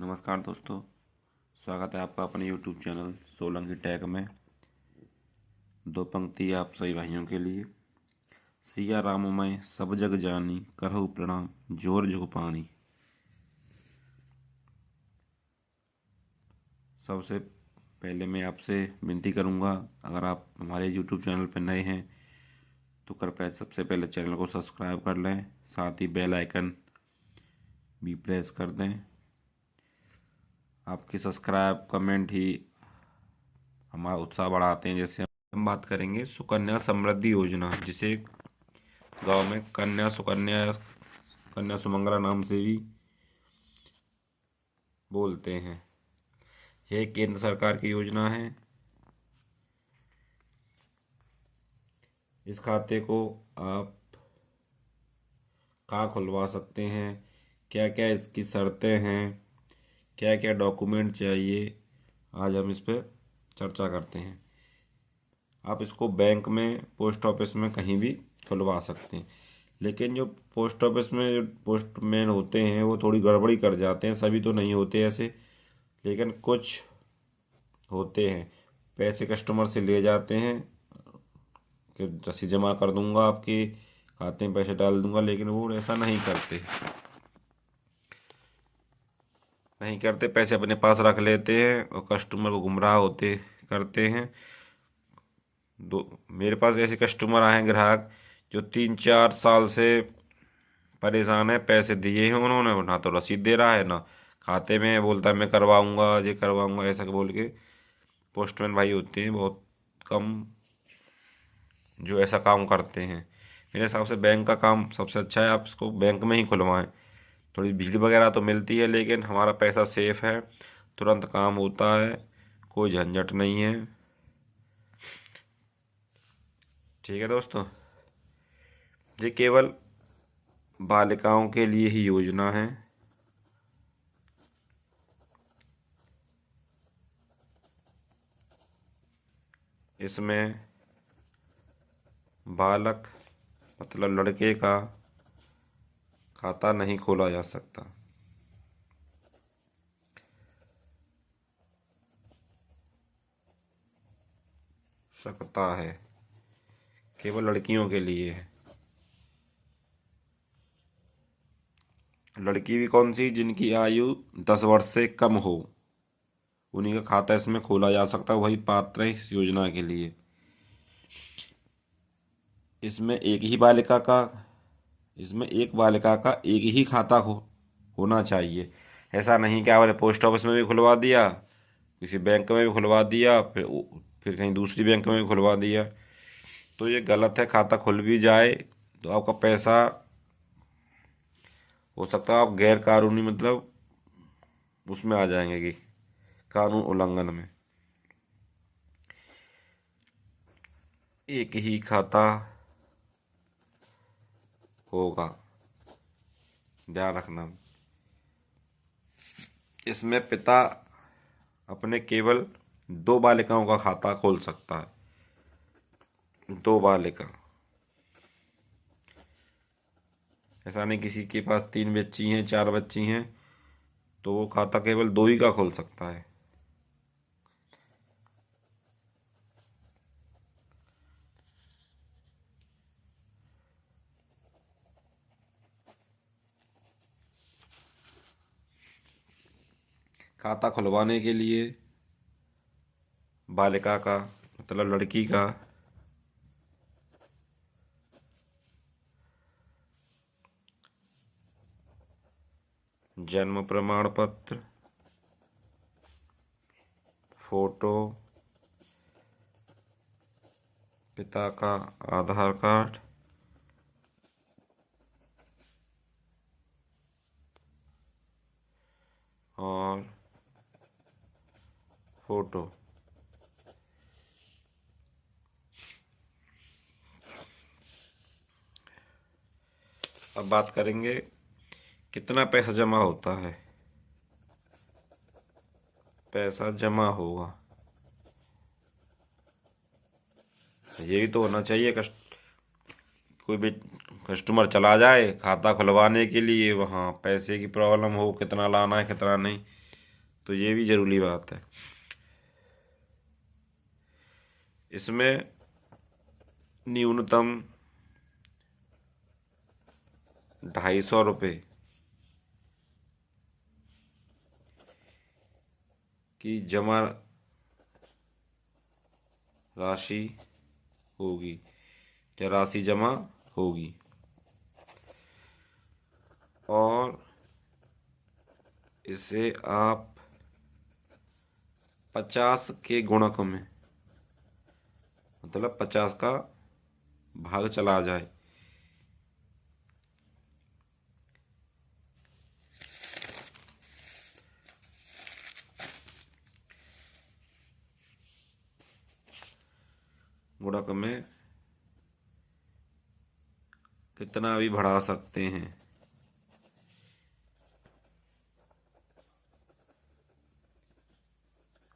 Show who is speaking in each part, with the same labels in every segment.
Speaker 1: नमस्कार दोस्तों, स्वागत है आपका अपने YouTube चैनल सोलंकी टैग में। दो पंक्ति आप सभी भाइयों के लिए। सिया राम मैं सब जग जानी, करहु प्रणाम जोर जुग पानी। सबसे पहले मैं आपसे विनती करूंगा, अगर आप हमारे YouTube चैनल पर नए हैं तो कृपया सबसे पहले चैनल को सब्सक्राइब कर लें, साथ ही बेल आइकन भी प्रेस कर दें। आपके सब्सक्राइब कमेंट ही हमारा उत्साह बढ़ाते हैं। जैसे हम बात करेंगे सुकन्या समृद्धि योजना, जिसे गांव में कन्या सुमंगला नाम से भी बोलते हैं। यह केंद्र सरकार की योजना है। इस खाते को आप कहाँ खुलवा सकते हैं, क्या क्या इसकी शर्तें हैं, क्या क्या डॉक्यूमेंट चाहिए, आज हम इस पर चर्चा करते हैं। आप इसको बैंक में, पोस्ट ऑफिस में कहीं भी खुलवा सकते हैं। लेकिन जो पोस्ट ऑफिस में जो पोस्टमैन होते हैं वो थोड़ी गड़बड़ी कर जाते हैं। सभी तो नहीं होते ऐसे, लेकिन कुछ होते हैं। पैसे कस्टमर से ले जाते हैं कि रसीद जमा कर दूंगा, आपके खाते में पैसे डाल दूंगा, लेकिन वो ऐसा नहीं करते। पैसे अपने पास रख लेते हैं और कस्टमर को गुमराह होते करते हैं। मेरे पास ऐसे कस्टमर आए हैं, ग्राहक, जो 3-4 साल से परेशान है। पैसे दिए हैं उन्होंने, ना तो रसीद दे रहा है, ना खाते में। बोलता है मैं करवाऊंगा, ये करवाऊंगा, ऐसा बोल के। पोस्टमैन भाई होते हैं बहुत कम जो ऐसा काम करते हैं। मेरे हिसाब से बैंक का काम सबसे अच्छा है, आप इसको बैंक में ही खुलवाएं। थोड़ी भीड़ वगैरह तो मिलती है, लेकिन हमारा पैसा सेफ है, तुरंत काम होता है, कोई झंझट नहीं है। ठीक है दोस्तों, ये केवल बालिकाओं के लिए ही योजना है। इसमें बालक मतलब लड़के का खाता नहीं खोला जा सकता। सकता है, केवल लड़कियों के लिए है। लड़की भी कौन सी? जिनकी आयु 10 वर्ष से कम हो, उन्हीं का खाता इसमें खोला जा सकता है, वही पात्र है इस योजना के लिए। इसमें एक बालिका का एक ही खाता होना चाहिए। ऐसा नहीं कि आपने पोस्ट ऑफिस में भी खुलवा दिया, किसी बैंक में भी खुलवा दिया, फिर कहीं दूसरी बैंक में भी खुलवा दिया, तो ये गलत है। खाता खुल भी जाए तो आपका पैसा, हो सकता है आप गैर कानूनी मतलब उसमें आ जाएंगे कि कानून उल्लंघन में। एक ही खाता होगा, ध्यान रखना। इसमें पिता अपने केवल 2 बालिकाओं का खाता खोल सकता है। 2 बालिका, ऐसा नहीं किसी के पास 3 बच्ची हैं, 4 बच्ची हैं, तो वो खाता केवल 2 ही का खोल सकता है। खाता खुलवाने के लिए बालिका का मतलब लड़की का जन्म प्रमाण पत्र, फोटो, पिता का आधार कार्ड और फोटो। अब बात करेंगे कितना पैसा जमा होता है। पैसा जमा होगा, ये भी तो होना चाहिए। कोई भी कस्टमर चला जाए खाता खुलवाने के लिए, वहाँ पैसे की प्रॉब्लम हो, कितना लाना है कितना नहीं, तो ये भी ज़रूरी बात है। इसमें न्यूनतम 250 रुपये की जमा राशि होगी या राशि जमा होगी, और इसे आप 50 के गुणक में, मतलब 50 का भाग चला जाए, गुणक में कितना भी बढ़ा सकते हैं।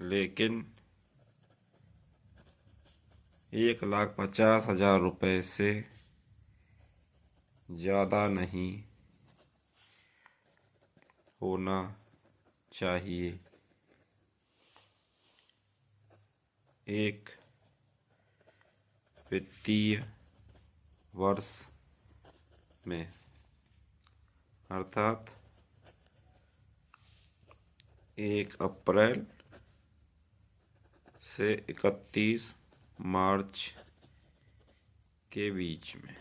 Speaker 1: लेकिन 1,50,000 रुपये से ज़्यादा नहीं होना चाहिए एक वित्तीय वर्ष में, अर्थात 1 अप्रैल से 31 मार्च के बीच में।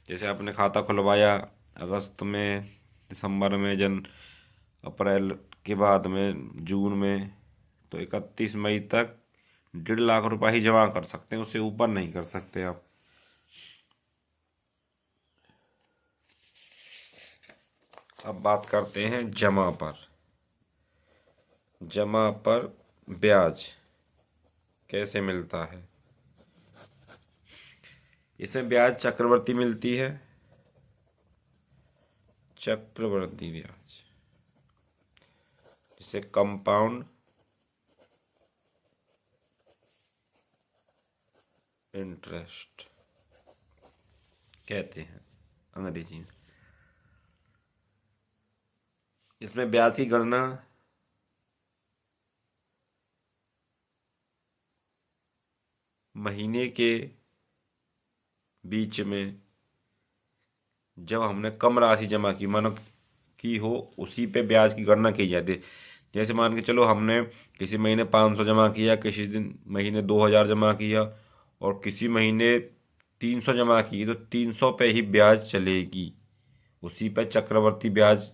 Speaker 1: जैसे आपने खाता खुलवाया अगस्त में, दिसंबर में, अप्रैल के बाद में, जून में, तो 31 मई तक 1.5 लाख रुपये ही जमा कर सकते हैं, उससे ऊपर नहीं कर सकते आप। अब बात करते हैं जमा पर। जमा पर ब्याज कैसे मिलता है। इसमें ब्याज चक्रवृद्धि मिलती है, चक्रवृद्धि ब्याज, जिसे कंपाउंड इंटरेस्ट कहते हैं अंग्रेजी में। इसमें ब्याज की गणना महीने के बीच में जब हमने कम राशि जमा की, मानो की हो, उसी पे ब्याज की गणना की जाती है। जैसे मान के चलो हमने किसी महीने 500 जमा किया, किसी दिन महीने 2000 जमा किया, और किसी महीने 300 जमा की, तो 300 पे ही ब्याज चलेगी। उसी पे चक्रवर्ती ब्याज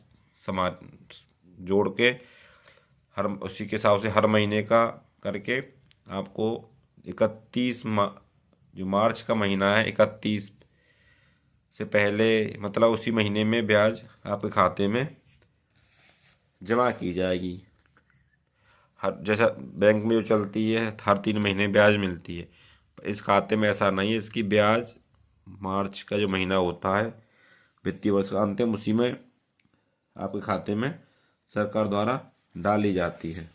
Speaker 1: जोड़ के उसी के हिसाब से हर महीने का करके आपको 31 जो मार्च का महीना है, 31 से पहले, मतलब उसी महीने में ब्याज आपके खाते में जमा की जाएगी। हर जैसा बैंक में जो चलती है, हर 3 महीने ब्याज मिलती है, इस खाते में ऐसा नहीं है। इसकी ब्याज मार्च का जो महीना होता है वित्तीय वर्ष का अंतिम, उसी में आपके खाते में सरकार द्वारा डाली जाती है।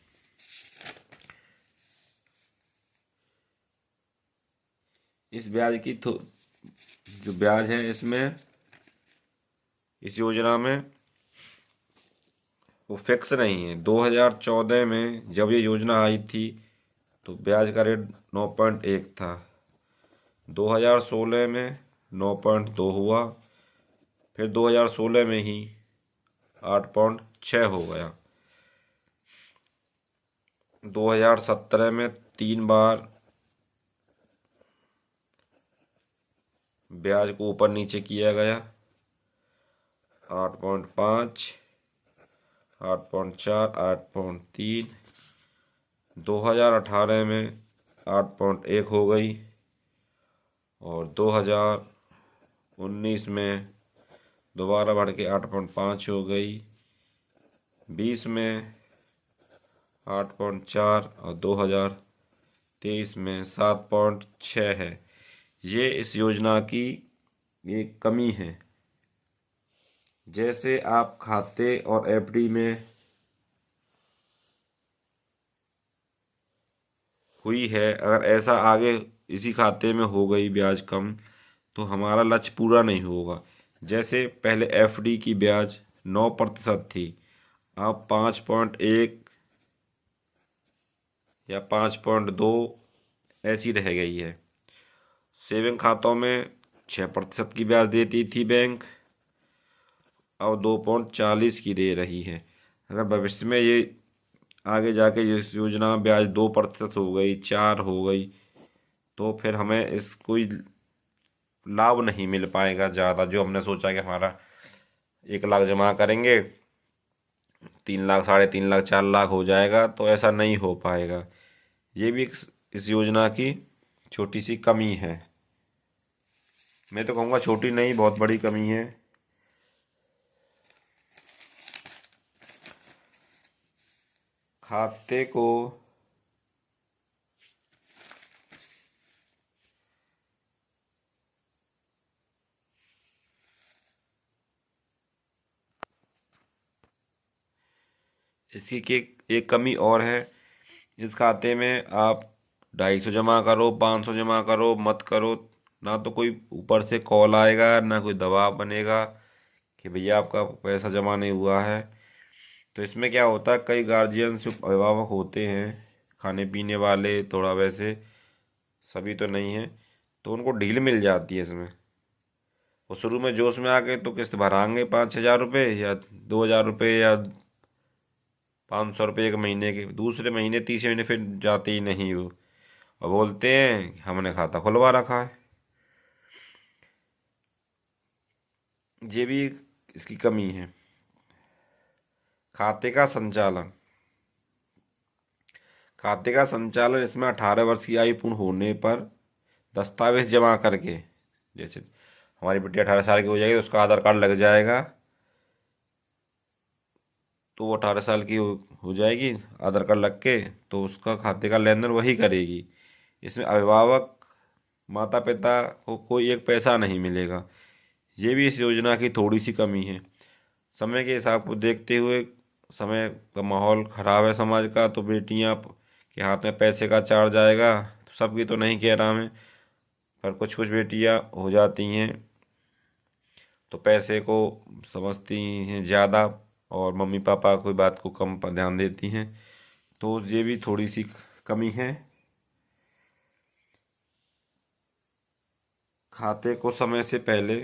Speaker 1: इस ब्याज की जो ब्याज है, इसमें इस योजना में वो फिक्स नहीं है। 2014 में जब ये योजना आई थी तो ब्याज का रेट 9.1 था, 2016 में 9.2 हुआ, फिर 2016 में ही 8.6 हो गया, 2017 में 3 बार ब्याज को ऊपर नीचे किया गया, 8.5, 8.4, 8.3, 2018 में 8.1 हो गई, और 2019 में दोबारा बढ़ के 8.5 हो गई, 20 में 8.4 और 2023 में 7.6 है। ये इस योजना की एक कमी है। जैसे आप खाते और एफडी में हुई है, अगर ऐसा आगे इसी खाते में हो गई ब्याज कम, तो हमारा लक्ष्य पूरा नहीं होगा। जैसे पहले एफडी की ब्याज 9% थी, आप 5.1 या 5.2 ऐसी रह गई है। सेविंग खातों में 6% की ब्याज देती थी बैंक, अब 2.40 की दे रही है। अगर भविष्य में ये आगे जाके इस योजना में ब्याज 2% हो गई, 4 हो गई, तो फिर हमें इस कोई लाभ नहीं मिल पाएगा ज़्यादा। जो हमने सोचा कि हमारा 1 लाख जमा करेंगे, 3 लाख, 3.5 लाख, 4 लाख हो जाएगा, तो ऐसा नहीं हो पाएगा। ये भी इस योजना की छोटी सी कमी है। मैं तो कहूँगा छोटी नहीं, बहुत बड़ी कमी है। खाते को इसकी एक कमी और है। इस खाते में आप 250 जमा करो, 500 जमा करो, मत करो, ना तो कोई ऊपर से कॉल आएगा, ना कोई दबाव बनेगा कि भैया आपका पैसा जमा नहीं हुआ है। तो इसमें क्या होता है, कई गार्जियन जो अभिभावक होते हैं, खाने पीने वाले, थोड़ा वैसे सभी तो नहीं है, तो उनको ढील मिल जाती है इसमें। वो शुरू में जोश में आके तो किस्त भराएंगे 5,000 रुपये या 2,000 रुपये या 500 रुपये 1 महीने के, दूसरे महीने, तीसरे महीने फिर जाते ही नहीं वो, और बोलते हैं हमने खाता खुलवा रखा है। ये भी इसकी कमी है। खाते का संचालन खाते का संचालन इसमें 18 वर्ष की आयु पूर्ण होने पर दस्तावेज जमा करके, जैसे हमारी बेटी 18 साल की हो जाएगी तो उसका आधार कार्ड लग जाएगा, तो वो 18 साल की हो जाएगी, आधार कार्ड लग के, तो उसका खाते का लेन देन वही करेगी। इसमें अभिभावक, माता पिता को कोई एक पैसा नहीं मिलेगा। ये भी इस योजना की थोड़ी सी कमी है। समय के हिसाब को देखते हुए, समय का माहौल ख़राब है समाज का, तो बेटियां के हाथ में पैसे का चार्ज आएगा। सबकी तो नहीं कह रहा मैं, पर कुछ कुछ बेटियां हो जाती हैं तो पैसे को समझती हैं ज़्यादा, और मम्मी पापा कोई बात को कम पर ध्यान देती हैं। तो ये भी थोड़ी सी कमी है। खाते को समय से पहले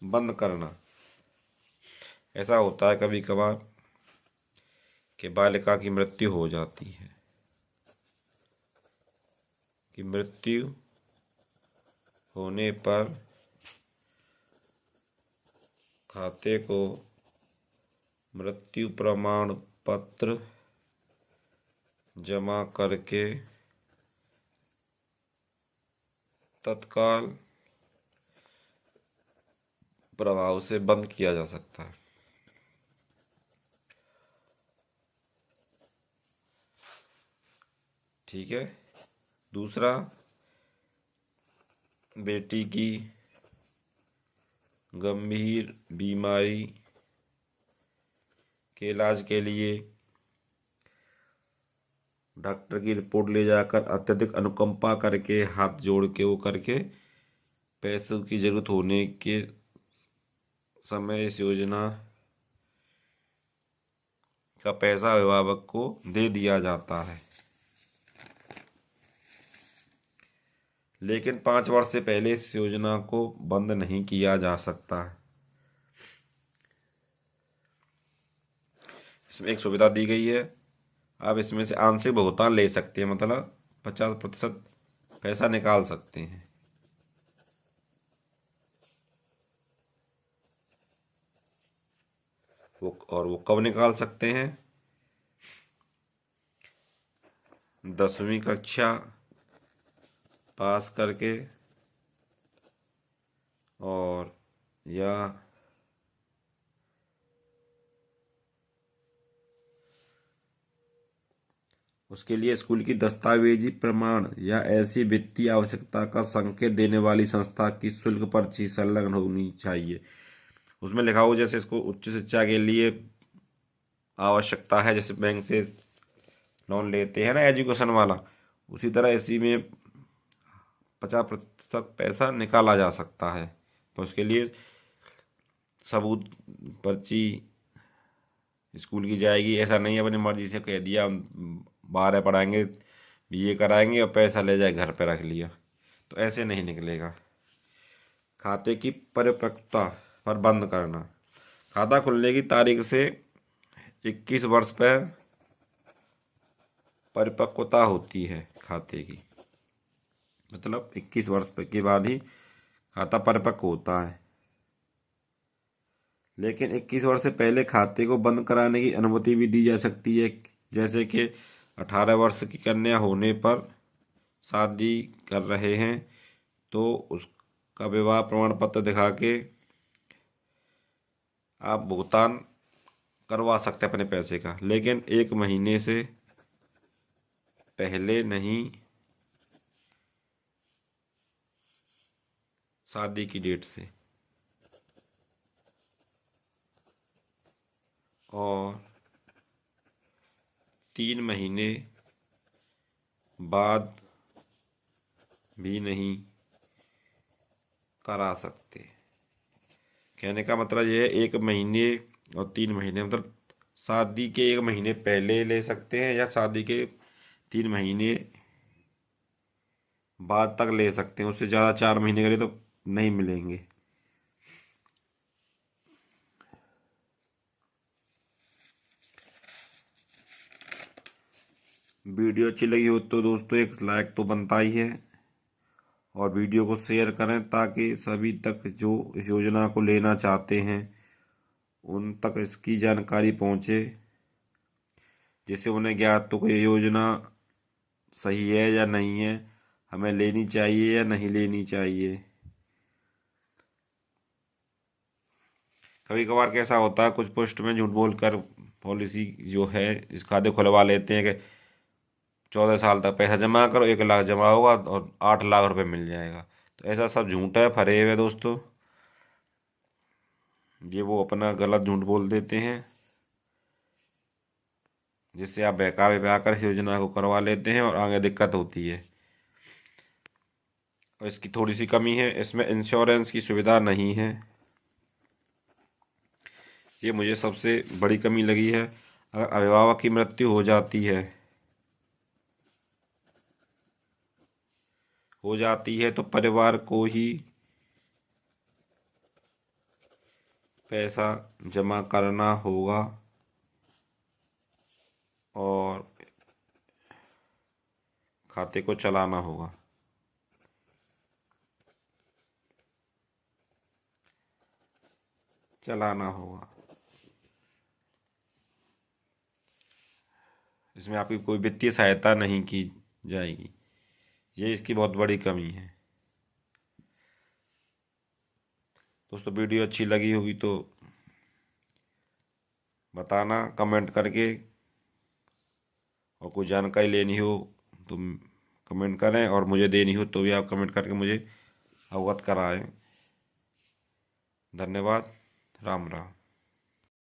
Speaker 1: बंद करना। ऐसा होता है कभी कभार कि बालिका की मृत्यु हो जाती है, कि मृत्यु होने पर खाते को मृत्यु प्रमाण पत्र जमा करके तत्काल प्रभाव से बंद किया जा सकता है। ठीक है। दूसरा, बेटी की गंभीर बीमारी के इलाज के लिए डॉक्टर की रिपोर्ट ले जाकर अत्यधिक अनुकंपा करके, हाथ जोड़ के वो करके, पैसों की जरूरत होने के समय इस योजना का पैसा अभिभावक को दे दिया जाता है। लेकिन 5 वर्ष से पहले इस योजना को बंद नहीं किया जा सकता। इसमें एक सुविधा दी गई है, आप इसमें से आंशिक भुगतान ले सकते हैं, मतलब 50% पैसा निकाल सकते हैं। वो कब निकाल सकते हैं? 10वीं कक्षा पास करके, और या उसके लिए स्कूल की दस्तावेजी प्रमाण या ऐसी वित्तीय आवश्यकता का संकेत देने वाली संस्था की शुल्क पर्ची संलग्न होनी चाहिए। उसमें लिखा हो जैसे इसको उच्च शिक्षा के लिए आवश्यकता है, जैसे बैंक से लोन लेते हैं ना एजुकेशन वाला, उसी तरह इसी में 50% पैसा निकाला जा सकता है। तो उसके लिए सबूत पर्ची स्कूल की जाएगी। ऐसा नहीं है अपनी मर्जी से कह दिया हम 12 पढ़ाएंगे, BA कराएंगे और पैसा ले जाए घर पे रख लिया, तो ऐसे नहीं निकलेगा। खाते की परिपक्वता पर बंद करना। खाता खुलने की तारीख से 21 वर्ष पर परिपक्वता होती है खाते की, मतलब 21 वर्ष के बाद ही खाता परिपक्व होता है। लेकिन 21 वर्ष से पहले खाते को बंद कराने की अनुमति भी दी जा सकती है। जैसे कि 18 वर्ष की कन्या होने पर शादी कर रहे हैं तो उसका विवाह प्रमाण पत्र दिखा के आप भुगतान करवा सकते हैं अपने पैसे का, लेकिन 1 महीने से पहले नहीं, शादी की डेट से। और 3 महीने बाद भी नहीं करा सकते। कहने का मतलब यह है 1 महीने और 3 महीने, मतलब शादी के 1 महीने पहले ले सकते हैं या शादी के 3 महीने बाद तक ले सकते हैं। उससे ज़्यादा 4 महीने के लिए तो नहीं मिलेंगे। वीडियो अच्छी लगी हो तो दोस्तों एक लाइक तो बनता ही है, और वीडियो को शेयर करें ताकि सभी तक जो इस योजना को लेना चाहते हैं उन तक इसकी जानकारी पहुंचे, जिससे उन्हें ज्ञात हो कि ये योजना सही है या नहीं है, हमें लेनी चाहिए या नहीं लेनी चाहिए। कभी कभार कैसा होता है, कुछ पोस्ट में झूठ बोलकर पॉलिसी जो है इस खाते खुलवा लेते हैं कि 14 साल तक पैसा जमा करो, 1 लाख जमा होगा और 8 लाख रुपए मिल जाएगा। तो ऐसा सब झूठ है, फरेब है दोस्तों। ये वो अपना गलत झूठ बोल देते हैं, जिससे आप बहका बहका इस योजना को करवा लेते हैं और आगे दिक्कत होती है। और इसकी थोड़ी सी कमी है, इसमें इंश्योरेंस की सुविधा नहीं है। ये मुझे सबसे बड़ी कमी लगी है। अगर अभिभावक की मृत्यु हो जाती है तो परिवार को ही पैसा जमा करना होगा और खाते को चलाना होगा। इसमें आपकी कोई वित्तीय सहायता नहीं की जाएगी। ये इसकी बहुत बड़ी कमी है। दोस्तों वीडियो अच्छी लगी होगी तो बताना कमेंट करके, और कोई जानकारी लेनी हो तो कमेंट करें, और मुझे देनी हो तो भी आप कमेंट करके मुझे अवगत कराएं। धन्यवाद। राम राम।